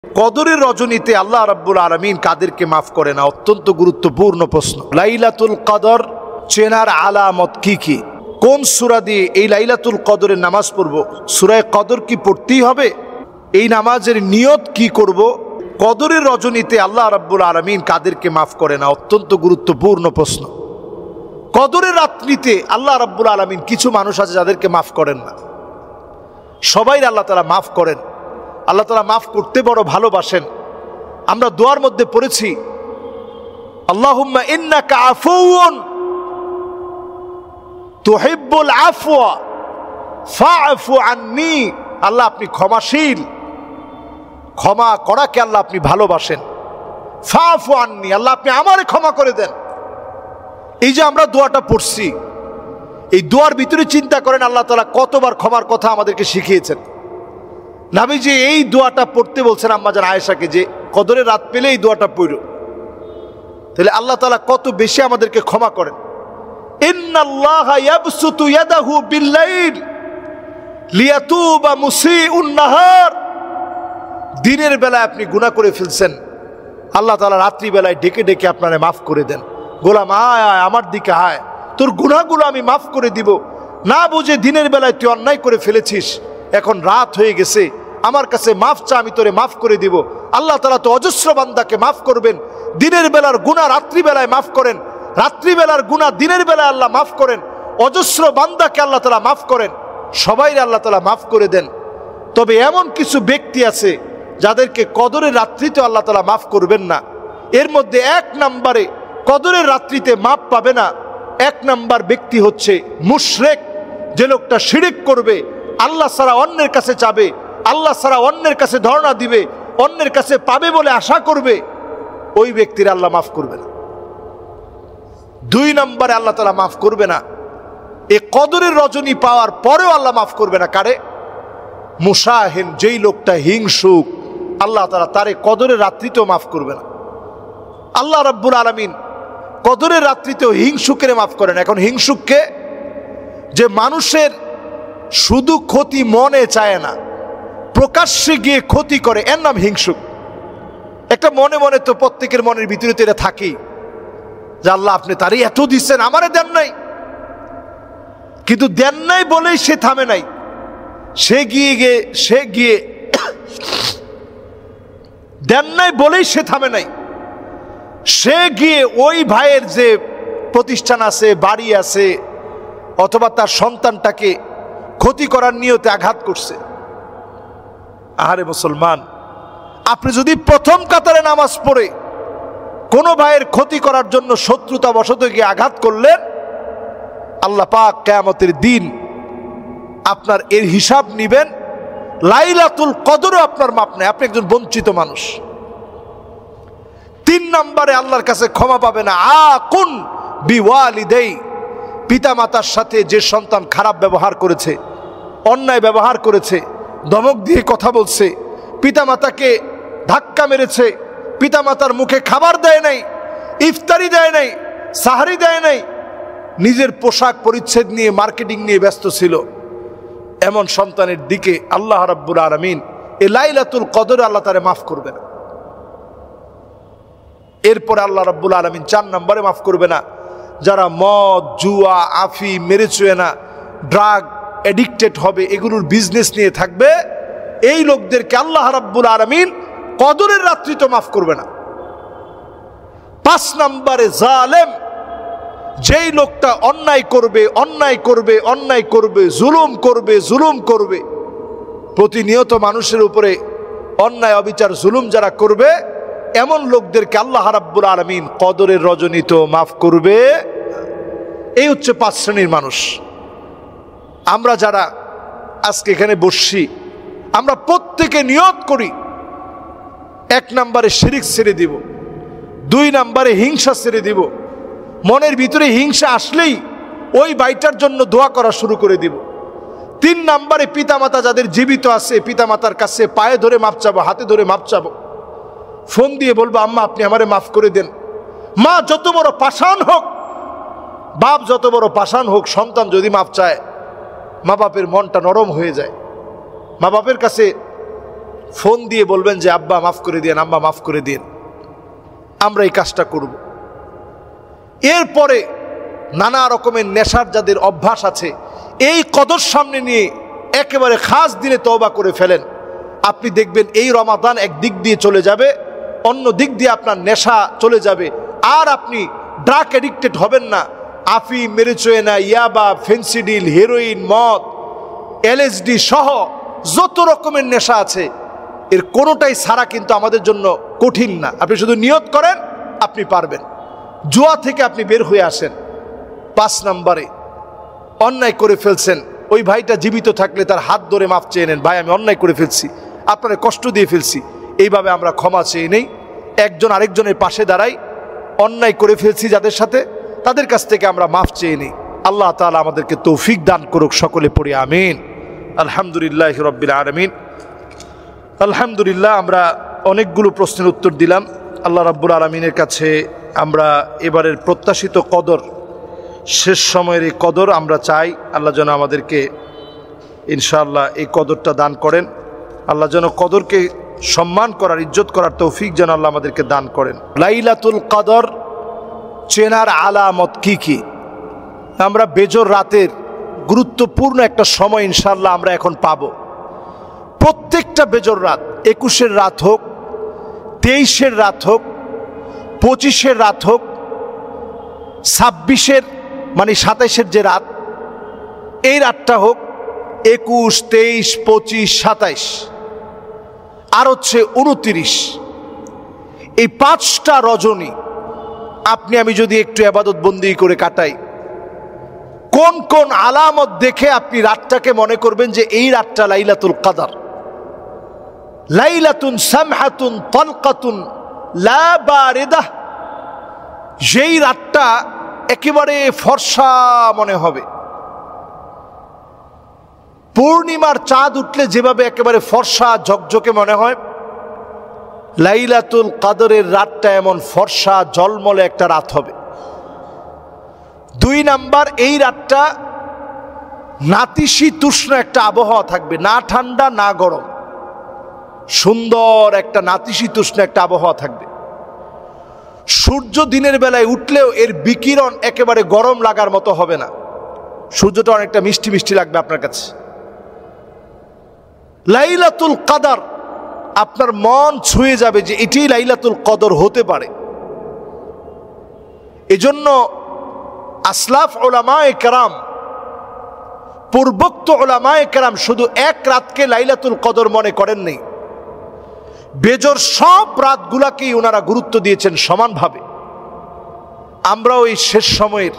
কদরের রজনীতে আল্লাহ রাব্বুল আলামিন কাদেরকে মাফ করে না? অত্যন্ত গুরুত্বপূর্ণ প্রশ্ন। লাইলাতুল কদর চেনার আলামত কি কি? কোন সূরা দিয়ে এই লাইলাতুল কদরের নামাজ পড়ব? সূরা কদর কি পড়তেই হবে? এই নামাজের নিয়ত কি করব? কদরের রজনীতে আল্লাহ রাব্বুল আলামিন কাদেরকে মাফ করে না? অত্যন্ত গুরুত্বপূর্ণ প্রশ্ন। কদরের রাত্রিতে আল্লাহ রাব্বুল আলামিন কিছু মানুষ আছে যাদেরকে মাফ করেন না। সবাই আল্লাহ তাআলা মাফ করেন। আল্লাহ তাআলা মাফ করতে বড় ভালোবাসেন। আমরা দোয়ার মধ্যে পড়েছি, আল্লাহুম্মা ইন্নাকা আফুউন তুহিব্বুল আফওয়া ফাআফু আন্নী। আল্লাহ আপনি ক্ষমাশীল, ক্ষমা করাকে আল্লাহ আপনি ভালোবাসেন। ফাআফু আন্নী, আল্লাহ আপনি আমারে ক্ষমা করে দেন। এই যে আমরা দোয়াটা পড়ছি, এই দোয়ার ভিতরে চিন্তা করেন আল্লাহ তাআলা কতবার ক্ষমার কথা আমাদেরকে শিখিয়েছেন। নবীজি এই দোয়াটা পড়তে বলছেন আম্মা জান আয়েশাকে যে কদরের রাত পেলে এই দোয়াটা পড়ো। তাহলে আল্লাহ তাআলা কত বেশি আমাদেরকে ক্ষমা করেন। ইন্নাল্লাহা ইয়াবসুতু ইয়াদাহু বিল-লাইল লিয়াতুবা মুসিউন নাহার। দিনের বেলায় আপনি গুনাহ করে ফেলছেন, আল্লাহ তাআলা রাত্রি বেলায় ডেকে ডেকে আপনারে মাফ করে দেন। গোলাম আয় আয় আমার দিকে আয়, তোর গুনাহগুলো আমি মাফ করে দিব। না বুঝে দিনের বেলায় তুই অন্যায় করে ফেলেছিস, এখন রাত হয়ে গেছে, আমার কাছে মাফ চা, আমি তোরে মাফ করে দিব। আল্লাহ তাআলা তো অজস্র বান্দাকে মাফ করবেন। দিনের বেলার গুনাহ রাত্রিবেলায় মাফ করেন, রাত্রিবেলার গুনাহ দিনের বেলায় আল্লাহ মাফ করেন। অজস্র বান্দাকে আল্লাহ তাআলা মাফ করেন, সবাই আল্লাহ তাআলা মাফ করে দেন। তবে এমন কিছু ব্যক্তি আছে যাদেরকে কদরের রাত্রিতে আল্লাহ তাআলা মাফ করবেন না। এর মধ্যে এক নম্বরে কদরের রাত্রিতে মাফ পাবে না এক নাম্বার ব্যক্তি হচ্ছে মুশরিক। যে লোকটা শিরক করবে, আল্লাহ ছাড়া অন্যের কাছে চাবে, আল্লাহ ছাড়া অন্যের কাছে ধর্ণা দিবে, অন্যের কাছে পাবে বলে আশা করবে, ওই ব্যক্তির আল্লাহ মাফ করবে না। দুই নম্বরে আল্লাহ তাআলা মাফ করবে না এই কদরের রজনী পাওয়ার পরেও আল্লাহ মাফ করবে না কারে? মুশাহিন, যেই লোকটা হিংসুক, আল্লাহ তাআলা তারে কদরের রাত্রিতেও মাফ করবে না। আল্লাহ রাব্বুল আলামিন কদরের রাত্রিতেও হিংসুকের মাফ করেন। এখন হিংসুককে, যে মানুষের শুধু ক্ষতি মনে চায় না, প্রকাশ্যে গিয়ে ক্ষতি করে, এর নাম হিংসুক। একটা মনে মনে তো প্রত্যেকের মনের ভিতরে তো এটা থাকেই যে আল্লাহ আপনি তারই এত দিচ্ছেন, আমারে দেন নাই। কিন্তু দেন নাই বলেই সে থামে নাই, সে গিয়ে দেন নাই বলেই সে থামে নাই, সে গিয়ে ওই ভাইয়ের যে প্রতিষ্ঠান আছে, বাড়ি আছে, অথবা তার সন্তানটাকে ক্ষতি করার নিয়তে আঘাত করছে। আহারে মুসলমান, আপনি যদি প্রথম কাতারে নামাজ পড়ে কোনো ভাইয়ের ক্ষতি করার জন্য শত্রুতা বশত গিয়ে আঘাত করলেন, আল্লাহ পাক কিয়ামতের দিন আপনার এর হিসাব নিবেন। লাইলাতুল কদরও আপনার মাপ নেই, আপনি একজন বঞ্চিত মানুষ। তিন নম্বরে আল্লাহর কাছে ক্ষমা পাবে না আকুন বিওয়ালিদাই। পিতা মাতার সাথে যে সন্তান খারাপ ব্যবহার করেছে, অন্যায় ব্যবহার করেছে, ধমক দিয়ে কথা বলছে, পিতা মাতাকে ধাক্কা মেরেছে, পিতা মাতার মুখে খাবার দেয় নাই, ইফতারি দেয় নাই, সাহারি দেয় নাই, নিজের পোশাক পরিচ্ছদ নিয়ে মার্কেটিং নিয়ে ব্যস্ত ছিল, এমন সন্তানের দিকে আল্লাহ রাব্বুল আলামিন এই লাইলাতুল কদরে আল্লাহ তারে মাফ করবে না। এরপরে আল্লাহ রাব্বুল আলামিন 4 নম্বরে মাফ করবে না যারা মদ, জুয়া, আফি, মেরেচুয়েনা, ড্রাগ এডিক্টেড হবে, এগুলোর বিজনেস নিয়ে থাকবে। এই লোকদেরকে আল্লাহ রাব্বুল আলামিন কদরের রাত্রি তো মাফ করবে না। 5 নম্বরে জালেম, যেই লোকটা অন্যায় করবে, অন্যায় করবে, অন্যায় করবে, জুলুম করবে, প্রতিনিয়ত মানুষের উপরে অন্যায় অবিচার জুলুম যারা করবে, এমন লোকদেরকে আল্লাহ রাব্বুল আলামিন কদরের রজনী তো মাফ করবে। এই হচ্ছে 5 শ্রেণীর মানুষ। আমরা যারা আজকে এখানে বসছি, আমরা প্রত্যেকে নিয়ত করি 1 নম্বরে শিরক ছেড়ে দিব, 2 নম্বরে হিংসা ছেড়ে দিব। মনের ভিতরে হিংসা আসলেই ওই ভাইটার জন্য দোয়া করা শুরু করে দিব। 3 নম্বরে পিতামাতা যাদের জীবিত আছে, পিতামাতার কাছে পায়ে ধরে মাপ চাবো, হাতে ধরে মাপ চাবো, ফোন দিয়ে বলবো আম্মা আপনি আমারে মাফ করে দেন। মা যত বড় পাষাণ হোক, বাপ যত বড় পাষাণ হোক, সন্তান যদি মাপ চায়, মা বাপের মনটা নরম হয়ে যায়। মা বাপের কাছে ফোন দিয়ে বলবেন যে আব্বা মাফ করে দিন, আম্মা মাফ করে দিন। আমরা এই কাজটা করব। এরপরে নানা রকমের নেশার যাদের অভ্যাস আছে, এই কদর সামনে নিয়ে একেবারে খাস দিনে তওবা করে ফেলেন। আপনি দেখবেন এই রমাদান এক দিক দিয়ে চলে যাবে, অন্য দিক দিয়ে আপনার নেশা চলে যাবে, আর আপনি ড্রাগ অ্যাডিক্টেড হবেন না। আফিম, মেরিজুয়ানা, ইয়াবা, ফেন্সিডিল, হেরোইন, মদ, এলএসডি সহ যত রকমের নেশা আছে, এর কোনোটাই ছাড়া কিন্তু আমাদের জন্য কঠিন না। আপনি শুধু নিয়ত করেন, আপনি পারবেন। জুয়া থেকে আপনি বের হয়ে আসেন। 5 নম্বরে অন্যায় করে ফেলছেন, ওই ভাইটা জীবিত থাকলে তার হাত ধরে মাফ চেয়ে নেন, ভাই আমি অন্যায় করে ফেলছি, আপনারে কষ্ট দিয়ে ফেলছি। এইভাবে আমরা ক্ষমা চেয়ে নেই, একজন আরেকজনের পাশে দাঁড়াই। অন্যায় করে ফেলছি যাদের সাথে, তাদের কাছ থেকে আমরা মাফ চেয়ে নিই। আল্লাহ তাআলা আমাদেরকে তৌফিক দান করুক, সকলে পড়ি আমিন। আলহামদুলিল্লাহ রাব্বিল আলামিন। আলহামদুলিল্লাহ, আমরা অনেকগুলো প্রশ্নের উত্তর দিলাম। আল্লাহ রাব্বুল আলামিনের কাছে আমরা এবারের প্রত্যাশিত কদর, শেষ সময়ের এই কদর আমরা চাই। আল্লাহ যেন আমাদেরকে ইনশাআল্লাহ এই কদরটা দান করেন। আল্লাহ যেন কদরকে সম্মান করার, ইজ্জত করার তৌফিক যেন আল্লাহ আমাদেরকে দান করেন। লাইলাতুল কদর চেনার আলামত কি কি? আমরা বেজর রাতের গুরুত্বপূর্ণ একটা সময় ইনশাআল্লাহ আমরা এখন পাব। প্রত্যেকটা বেজর রাত, 21-এর রাত হোক, 23-এর রাত হোক, 25-এর রাত হোক, 26-এর মানে 27-এর যে রাত, এই রাতটা হোক, 21, 23, 25, 27 আর হচ্ছে 29, এই 5টা রজনী আপনি আমি যদি একটু ইবাদত বন্দি করে কাটাই, কোন কোন আলামত দেখে আপনি রাতটাকে মনে করবেন যে এই রাতটা লাইলাতুল কদর? লাইলাতুন সামহাতুন তালকাতুন লা বারিদাহ, যেই রাতটা একেবারে ফর্সা মনে হবে। পূর্ণিমার চাঁদ উঠলে যেভাবে একেবারে ফর্সা ঝকঝকে মনে হয়, লাইলাতুল কদরের রাতটা এমন ফর্সা জলমলে একটা রাত হবে। 2 নাম্বার, এই রাতটা নাতিশীতোষ্ণ একটা আবহাওয়া থাকবে, না ঠান্ডা না গরম, সুন্দর একটা নাতিশীতোষ্ণ একটা আবহাওয়া থাকবে। সূর্য দিনের বেলায় উঠলেও এর বিকিরণ একেবারে গরম লাগার মতো হবে না, সূর্যটা অনেকটা মিষ্টি মিষ্টি লাগবে আপনার কাছে। লাইলাতুল কদর, আপনার মন ছুঁয়ে যাবে যে এটাই লাইলাতুল কদর হতে পারে। এজন্য আসলাফ উলামায়ে কেরাম, পূর্বোক্ত উলামায়ে কেরাম শুধু এক রাতকে লাইলাতুল কদর মনে করেননি, বেজর সব রাতগুলাকেই ওনারা গুরুত্ব দিয়েছেন সমানভাবে। আমরাও এই শেষ সময়ের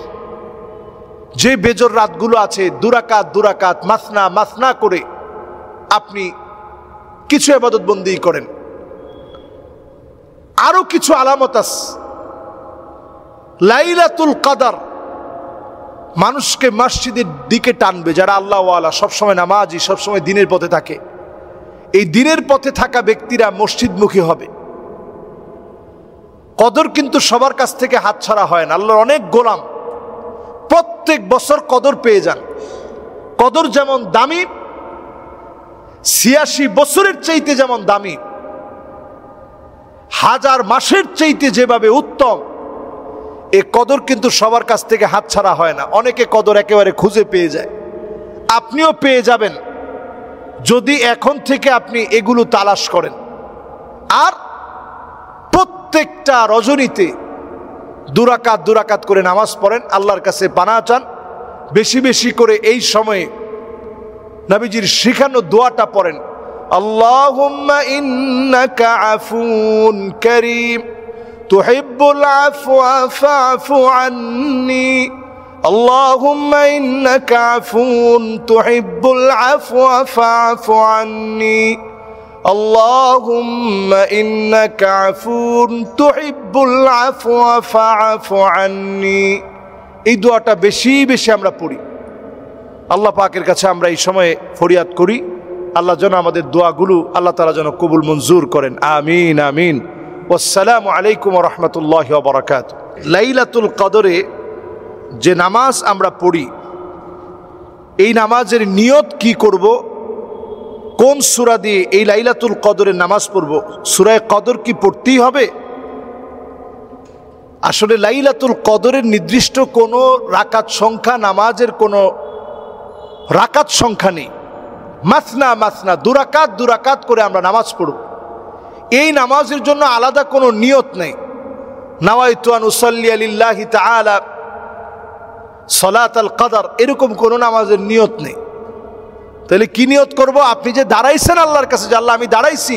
যে বেজর রাতগুলো আছে, 2 রাকাত 2 রাকাত মাসনা মাসনা করে আপনি কিছু ইবাদত বন্দি করেন। আরো কিছু আলামত আছে। লাইলাতুল কদর মানুষকে মসজিদের দিকে টানবে, যারা আল্লাহ ওয়ালা, সবসময় নামাজি, সবসময় দিনের পথে থাকে। এই দিনের পথে থাকা ব্যক্তিরা মসজিদমুখী হবে। কদর কিন্তু সবার কাছ থেকে হাতছাড়া হয় না। আল্লাহর অনেক গোলাম প্রত্যেক বছর কদর পেয়ে যান। কদর যেমন দামি, 86 বছরের চাইতে যেমন দামি, 1000 মাসের চাইতে যেভাবে উত্তম, এ কদর কিন্তু সবার কাছ থেকে হাতছাড়া হয় না। অনেকে কদর একেবারে খুঁজে পেয়ে যায়, আপনিও পেয়ে যাবেন যদি এখন থেকে আপনি এগুলো তালাশ করেন। আর প্রত্যেকটা রজনীতে 2 রাকাত 2 রাকাত করে নামাজ পড়েন, আল্লাহর কাছে পানাহ চান। বেশি বেশি করে এই সময়ে নবীজির শিখানো দোয়াটা পড়েন, আল্লাহুম্মা ইন্নাকা আফুন কারীম তুহিব্বুল আফওয়া ফা'ফু আন্নী, আল্লাহুম্মা ইন্নাকা আফুন তুহিব্বুল আফওয়া ফা'ফু আন্নী, আল্লাহুম্মা ইন্নাকা আফুন তুহিব্বুল আফওয়া ফা'ফু আন্নী। এই দোয়াটা বেশি বেশি আমরা পড়ি। আল্লাহ পাকের কাছে আমরা এই সময়ে ফরিয়াদ করি, আল্লাহ যেন আমাদের দোয়াগুলো আল্লাহ তাআলা যেন কবুল মঞ্জুর করেন। আমিন আমিন। আসসালামু আলাইকুম ওয়া রাহমাতুল্লাহি ওয়া বারাকাতুহু। লাইলাতুল কদরে যে নামাজ আমরা পড়ি, এই নামাজের নিয়ত কি করব, কোন সূরা দিয়ে এই লাইলাতুল কদরের নামাজ পড়ব? সূরা কদর কি পড়তেই হবে? আসলে লাইলাতুল কদরের নির্দিষ্ট কোনো রাকাত সংখ্যা, নামাজের কোনো রাকাত সংখ্যা নেই। মাসনা মাসনা, দুরাকাত দুরাকাত করে আমরা নামাজ পড়ব। এই নামাজের জন্য আলাদা কোনো নিয়ত নেই। নাওয়াইতু আন উসাল্লি লিল্লাহি তাআলা সালাতাল কদর, এরকম কোনো নামাজের নিয়ত নেই। তাহলে কি নিয়ত করব? আপনি যে দাঁড়াইছেন আল্লাহর কাছে, যে আল্লাহ আমি দাঁড়াইছি,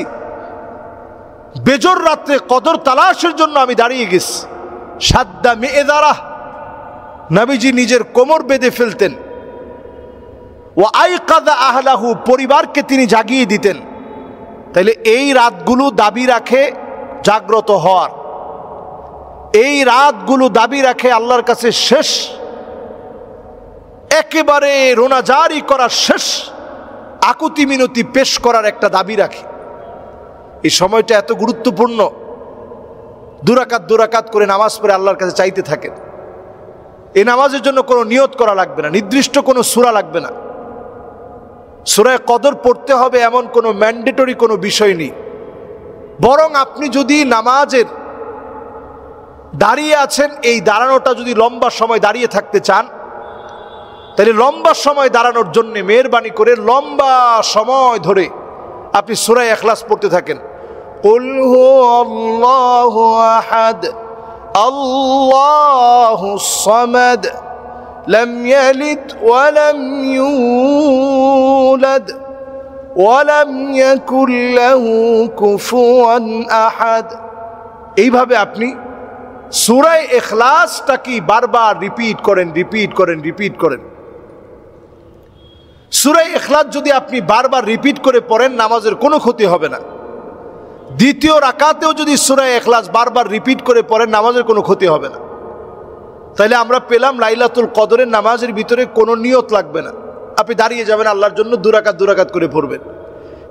বেজর রাত্রে কদর তালাশের জন্য আমি দাঁড়িয়ে গেছি। সাদ্দা মি'যারাহ, নবীজি নিজের কোমর বেঁধে ফেলতেন। ওয়া আইকাযা আহলাহু, পরিবারকে তিনি জাগিয়ে দিতেন। তাইলে এই রাতগুলো দাবি রাখে জাগ্রত হওয়ার, এই রাতগুলো দাবি রাখে আল্লাহর কাছে শেষ, একেবারে রোনাজারি করার, শেষ আকুতি মিনতি পেশ করার একটা দাবি রাখে। এই সময়টা এত গুরুত্বপূর্ণ। দুরাকাত দুরাকাত করে নামাজ পড়ে আল্লাহর কাছে চাইতে থাকেন। এই নামাজের জন্য কোনো নিয়ত করা লাগবে না, নির্দিষ্ট কোনো সূরা লাগবে না। সূরা কদর পড়তে হবে এমন কোনো ম্যান্ডেটরি কোনো বিষয় নেই। বরং আপনি যদি নামাজের দাঁড়িয়ে আছেন, এই দাঁড়ানোটা যদি লম্বা সময় দাঁড়িয়ে থাকতে চান, তাহলে লম্বা সময় দাঁড়ানোর জন্য মেহেরবানি করে লম্বা সময় ধরে আপনি সূরা ইখলাস পড়তে থাকেন। কুল হুয়াল্লাহু আহাদ আল্লাহুস সামাদ লাম ইয়ালিদ ওয়া লাম ইউলাদ ওয়া লাম ইয়াকুল লাহু কুফুয়ান আহাদ। এইভাবে আপনি সূরা ইখলাসটাকে বারবার রিপিট করেন, রিপিট করেন, রিপিট করেন। সূরা ইখলাস যদি আপনি বারবার রিপিট করে পড়েন, নামাজের কোনো ক্ষতি হবে না। দ্বিতীয় রাকাতেও যদি সূরা ইখলাস বারবার রিপিট করে পড়েন, নামাজের কোনো ক্ষতি হবে না। তাইলে আমরা পেলাম লাইলাতুল কদরের নামাজের ভিতরে কোনো নিয়ত লাগবে না। আপনি দাঁড়িয়ে যাবেন, আল্লাহর জন্য দুরাকাত দুরাকাত করে পড়বেন।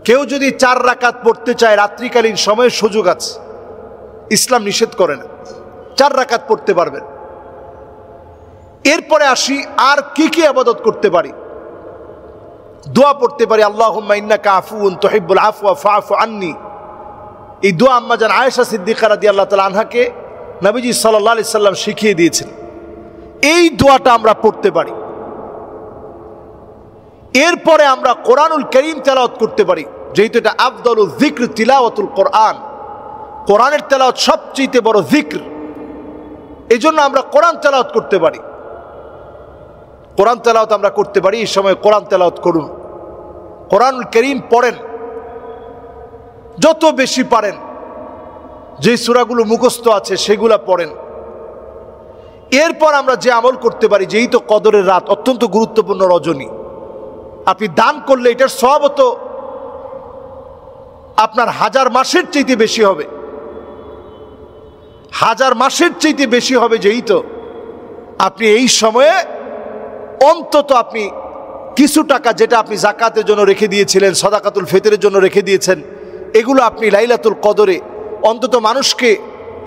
কেউ যদি 4 রাকাত পড়তে চায়, রাত্রিকালীন সময়ে সুযোগ আছে, ইসলাম নিষেধ করে না, 4 রাকাত পড়তে পারবেন। এরপরে আসি, আর কি কি ইবাদত করতে পারি? দোয়া পড়তে পারি, আল্লাহুম্মা ইন্নাকা আফুউন তুহিব্বুল আফওয়া ফা'ফু আন্নি। এই দোয়া আম্মা জান আয়েশা সিদ্দিকা রাদিয়াল্লাহু তাআলা আনহাকে নবীজি সাল্লাল্লাহু আলাইহি সাল্লাম শিখিয়ে দিয়েছেন। এই দোয়াটা আমরা পড়তে পারি। এরপরে আমরা কোরআনুল কারীম তেলাওয়াত করতে পারি, যেহেতু এটা আফদালুয যিকর তিলাওয়াতুল কোরআন, কোরআনের তেলাওয়াত সবচেয়ে বড় যিকর। এজন্য আমরা কোরআন তেলাওয়াত করতে পারি। কোরআন তেলাওয়াত আমরা করতে পারি। এই সময় কোরআন তেলাওয়াত করুন, কোরআনুল কারীম পড়েন, যত বেশি পারেন। যে সূরাগুলো মুখস্থ আছে সেগুলো পড়েন। এরপর আমরা যে আমল করতে পারি, যেই তো কদরের রাত, অত্যন্ত গুরুত্বপূর্ণ রজনী, আপনি দান করলে এটার সওয়াব তো আপনার 1000 মাসের চাইতে বেশি হবে। 1000 মাসের চাইতে বেশি হবে। যেই তো আপনি এই সময়ে অন্তত আপনি কিছু টাকা, যেটা আপনি যাকাতের জন্য রেখে দিয়েছিলেন, সাদাকাতুল ফিতরের জন্য রেখে দিয়েছেন, এগুলো আপনি লাইলাতুল কদরে অন্তত মানুষকে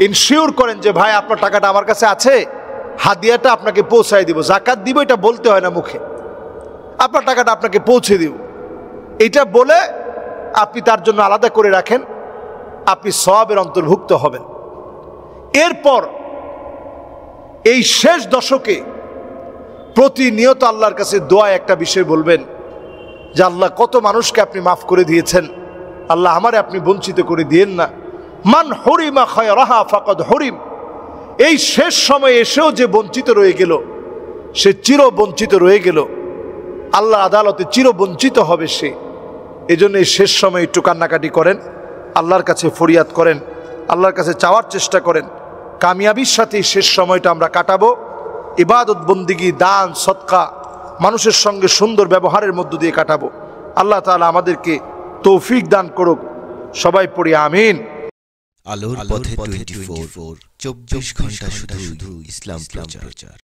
ইনশিওর করেন যে ভাই আপনার টাকাটা আমার কাছে আছে, হাদিয়াটা আপনাকে পৌঁছায় দিব, যাকাত দিব এটা বলতে হয় না মুখে, আপনার টাকাটা আপনাকে পৌঁছে দিব, এটা বলে আপনি তার জন্য আলাদা করে রাখেন, আপনি সওয়াবের অন্তর্ভুক্ত হবেন। এরপর এই শেষ দশকে প্রতিনিয়ত আল্লাহর কাছে দোয়া একটা বিষয় বলবেন যে আল্লাহ, কত মানুষকে আপনি মাফ করে দিয়েছেন, আল্লাহ আমারে আপনি বঞ্চিত করে দিয়েন না। মান হুরিমা খায়রাহা ফাকাদ হুরিম। এই শেষ সময়ে এসেও যে বঞ্চিত রয়ে গেল, সে চির বঞ্চিত রয়ে গেল, আল্লাহর আদালতে চির বঞ্চিত হবে সে। এজন্য এই শেষ সময়ে একটু কান্নাকাটি করেন, আল্লাহর কাছে ফরিয়াদ করেন, আল্লাহর কাছে চাওয়ার চেষ্টা করেন। কামিয়াবির সাথে এই শেষ সময়টা আমরা কাটাবো ইবাদত বন্দিগি, দান সদকা, মানুষের সঙ্গে সুন্দর ব্যবহারের মধ্য দিয়ে কাটাবো। আল্লাহ তাআলা আমাদেরকে তৌফিক দান করুক। সবাই পড়ি আমিন। আলোর পথে 24, 24 ঘন্টা শুধু ইসলাম প্রচার।